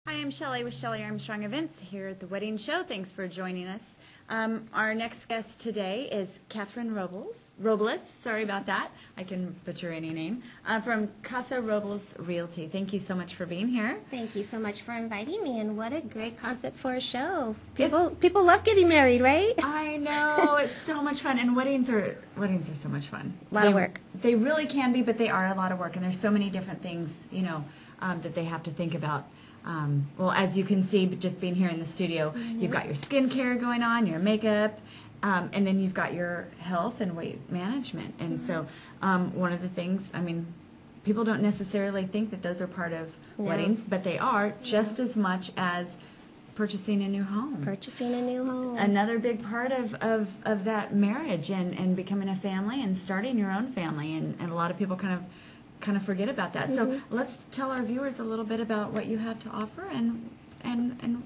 Hi, I'm Shelley with Shelley Armstrong Events here at the Wedding Show. Thanks for joining us. Our next guest today is Catherine Robles, sorry about that. I can butcher any name, from Casa Robles Realty. Thank you so much for being here. Thank you so much for inviting me, and what a great concept for a show. People love getting married, right? I know, it's so much fun, and weddings are so much fun. A lot of work. They really can be, but they are a lot of work, and there's so many different things, that they have to think about. Well, as you can see, just being here in the studio, you've got your skincare going on, your makeup, and then you've got your health and weight management. And so one of the things, people don't necessarily think that those are part of weddings, but they are just as much as purchasing a new home. Purchasing a new home. Another big part of that marriage and becoming a family and starting your own family. And a lot of people kind of forget about that. So let's tell our viewers a little bit about what you have to offer and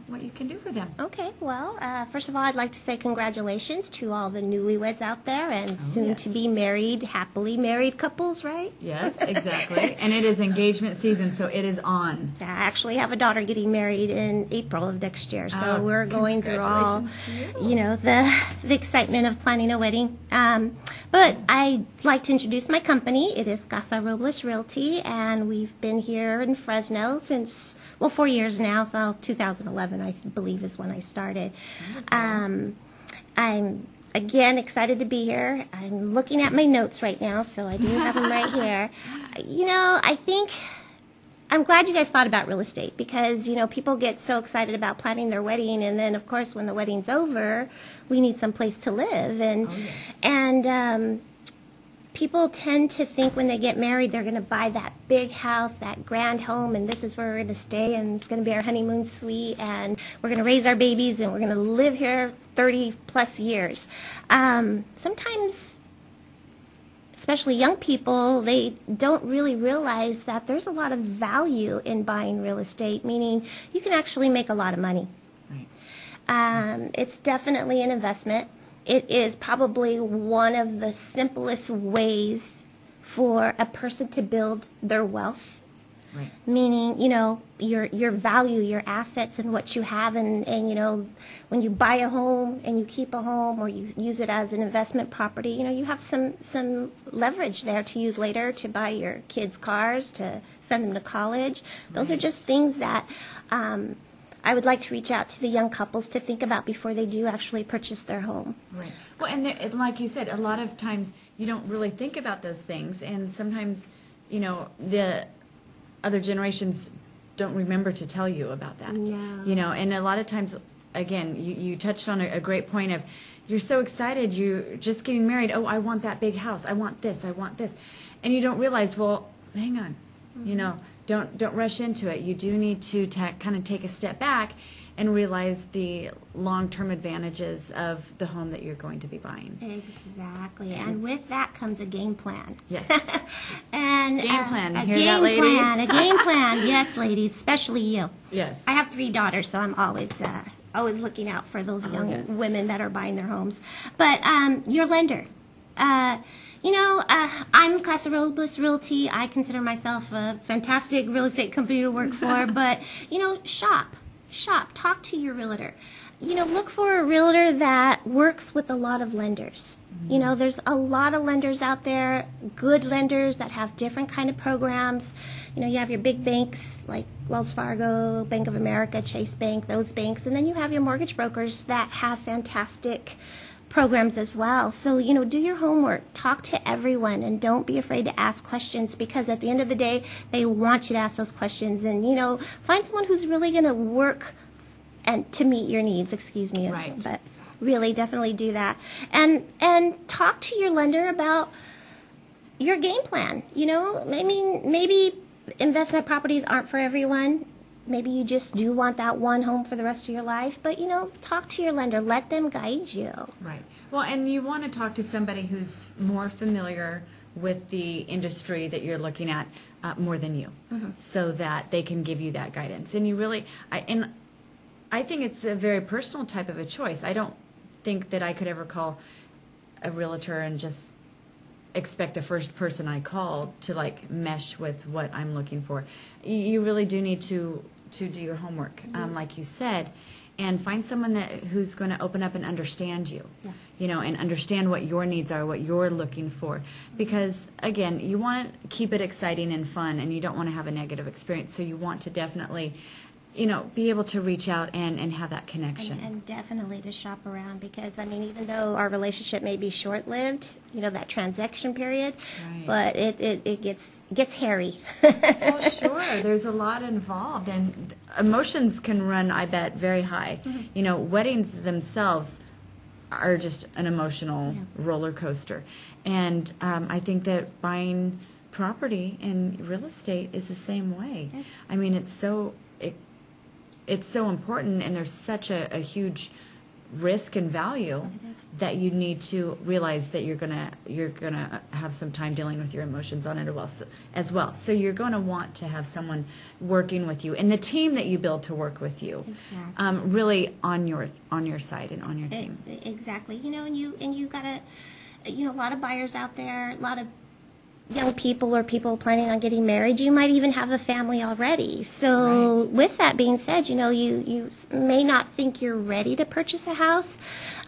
what you can do for them. Okay, well, first of all, I'd like to say congratulations to all the newlyweds out there and soon-to-be married, happily married couples, right? Yes, exactly. And it is engagement season, so it is on. Yeah, I actually have a daughter getting married in April of next year, so we're going through all, the excitement of planning a wedding. But I'd like to introduce my company. It is Casa Robles Realty, and we've been here in Fresno since, 4 years now, so 2011, I believe, is when I started. I'm, again, excited to be here. I'm looking at my notes right now, so I do have them right here. I think I'm glad you guys thought about real estate because, people get so excited about planning their wedding, and then, of course, when the wedding's over, we need some place to live. And people tend to think when they get married they're going to buy that big house, that grand home, and this is where we're going to stay, and it's going to be our honeymoon suite, and we're going to raise our babies, and we're going to live here 30-plus years. Sometimes, especially young people, they don't really realize that there's a lot of value in buying real estate, meaning you can actually make a lot of money. Right. It's definitely an investment. It is probably one of the simplest ways for a person to build their wealth. Right. Meaning, your value, your assets, and what you have, and when you buy a home and you keep a home or you use it as an investment property, you have some leverage there to use later to buy your kids' cars, to send them to college. Those are just things that I would like to reach out to the young couples to think about before they do actually purchase their home. Right. Well, and like you said, a lot of times you don't really think about those things, and sometimes, the other generations don't remember to tell you about that. No. And a lot of times, again, you touched on a great point of you're so excited, you're just getting married. Oh, I want that big house. I want this. And you don't realize, well, hang on, Don't rush into it. You do need to kind of take a step back and realize the long-term advantages of the home that you're going to be buying. Exactly. And with that comes a game plan. Yes. And game plan. A Hear game that, ladies? plan. A game plan. Yes, ladies, especially you. Yes. I have 3 daughters, so I'm always looking out for those young women that are buying their homes. But your lender. I'm Casa Robles Realty. I consider myself a fantastic real estate company to work for. But, shop. Talk to your realtor. Look for a realtor that works with a lot of lenders. There's a lot of lenders out there, good lenders that have different kind of programs. You have your big banks like Wells Fargo, Bank of America, Chase Bank, those banks. And then you have your mortgage brokers that have fantastic programs as well. So, do your homework, talk to everyone, and don't be afraid to ask questions, because at the end of the day, they want you to ask those questions, and, find someone who's really going to work and to meet your needs, Right. But really definitely do that. And talk to your lender about your game plan. Maybe investment properties aren't for everyone. Maybe you just do want that one home for the rest of your life, but, talk to your lender. Let them guide you. Right. Well, and you want to talk to somebody who's more familiar with the industry that you're looking at more than you, so that they can give you that guidance. And you really, I think it's a very personal type of a choice. I don't think that I could ever call a realtor and just expect the first person I call to mesh with what I'm looking for. You really do need to to do your homework, like you said, and find someone who's going to open up and understand you, and understand what your needs are, what you're looking for. Because, again, you want to keep it exciting and fun, and you don't want to have a negative experience, so you want to definitely be able to reach out and have that connection. And definitely to shop around, because, I mean, even though our relationship may be short-lived, that transaction period, but it gets hairy. Well, sure. There's a lot involved, and emotions can run, I bet, very high. Weddings themselves are just an emotional roller coaster. And I think that buying property and real estate is the same way. Yes. I mean, it's so important, and there's such a huge risk and value that you need to realize that you're gonna have some time dealing with your emotions on it as well. So you're going to want to have someone working with you, and the team that you build to work with you, really on your side and on your team. Exactly. And you gotta, a lot of buyers out there, a lot of young people or people planning on getting married. You might even have a family already. So with that being said, you may not think you're ready to purchase a house.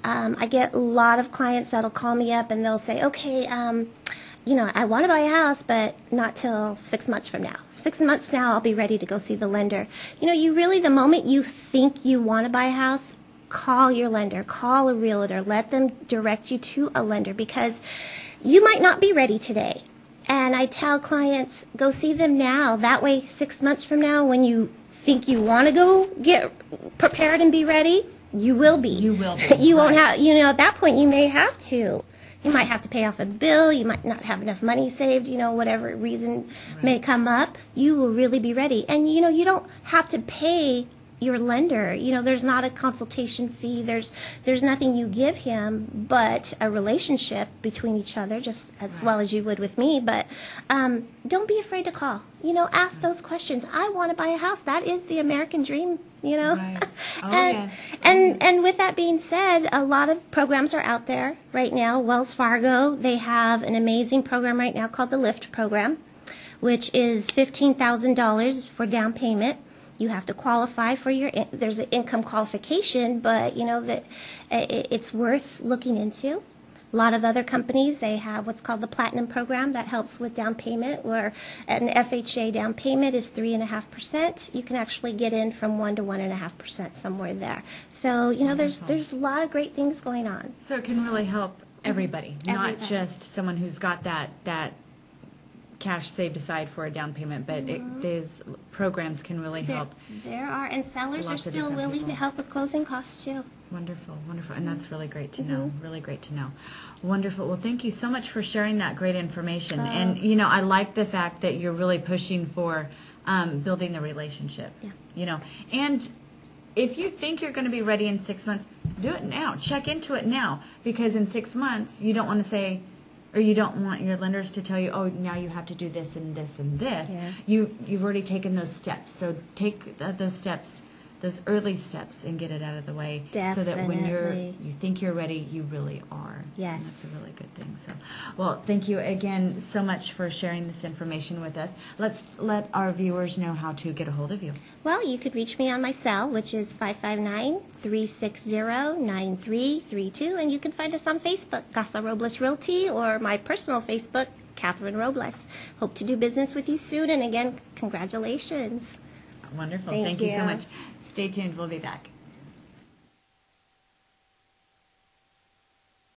I get a lot of clients that'll call me up and they'll say, okay, I want to buy a house, but not till 6 months from now. 6 months now, I'll be ready to go see the lender. The moment you think you want to buy a house, call your lender, call a realtor, let them direct you to a lender, because you might not be ready today. And I tell clients, go see them now. That way, 6 months from now, when you think you want to go get prepared and be ready, you will be. You will be. You won't have, at that point, you may have to. You might have to pay off a bill. You might not have enough money saved, whatever reason may come up. You will really be ready. And, you don't have to pay your lender. There's not a consultation fee. There's nothing you give him but a relationship between each other, just as well as you would with me. But don't be afraid to call. Ask those questions. I want to buy a house. That is the American dream, Right. Oh, and with that being said, a lot of programs are out there right now. Wells Fargo, they have an amazing program right now called the LIFT program, which is $15,000 for down payment. You have to qualify for there's an income qualification, but that it's worth looking into. A lot of other companies, they have what's called the Platinum program that helps with down payment, where an FHA down payment is 3.5%. You can actually get in from 1 to 1.5%, somewhere there. So, there's a lot of great things going on. So it can really help everybody, not just someone who's got that cash saved aside for a down payment, but these programs can really help. There are, and sellers are still willing to help with closing costs too. Wonderful, wonderful, and that's really great to know. Really great to know. Wonderful. Well, thank you so much for sharing that great information. And I like the fact that you're really pushing for building the relationship. And if you think you're going to be ready in 6 months, do it now. Check into it now, because in 6 months you don't want to say, or you don't want your lenders to tell you, oh, now you have to do this and this and this. You've already taken those steps. So take those steps, those early steps, and get it out of the way. Definitely. So that when you think you're ready, you really are. Yes. And that's a really good thing. So, well, thank you again so much for sharing this information with us. Let's let our viewers know how to get a hold of you. Well, you could reach me on my cell, which is 559-360-9332, and you can find us on Facebook, Casa Robles Realty, or my personal Facebook, Catherine Robles. Hope to do business with you soon, and again, congratulations. Wonderful. Thank you so much. Stay tuned. We'll be back.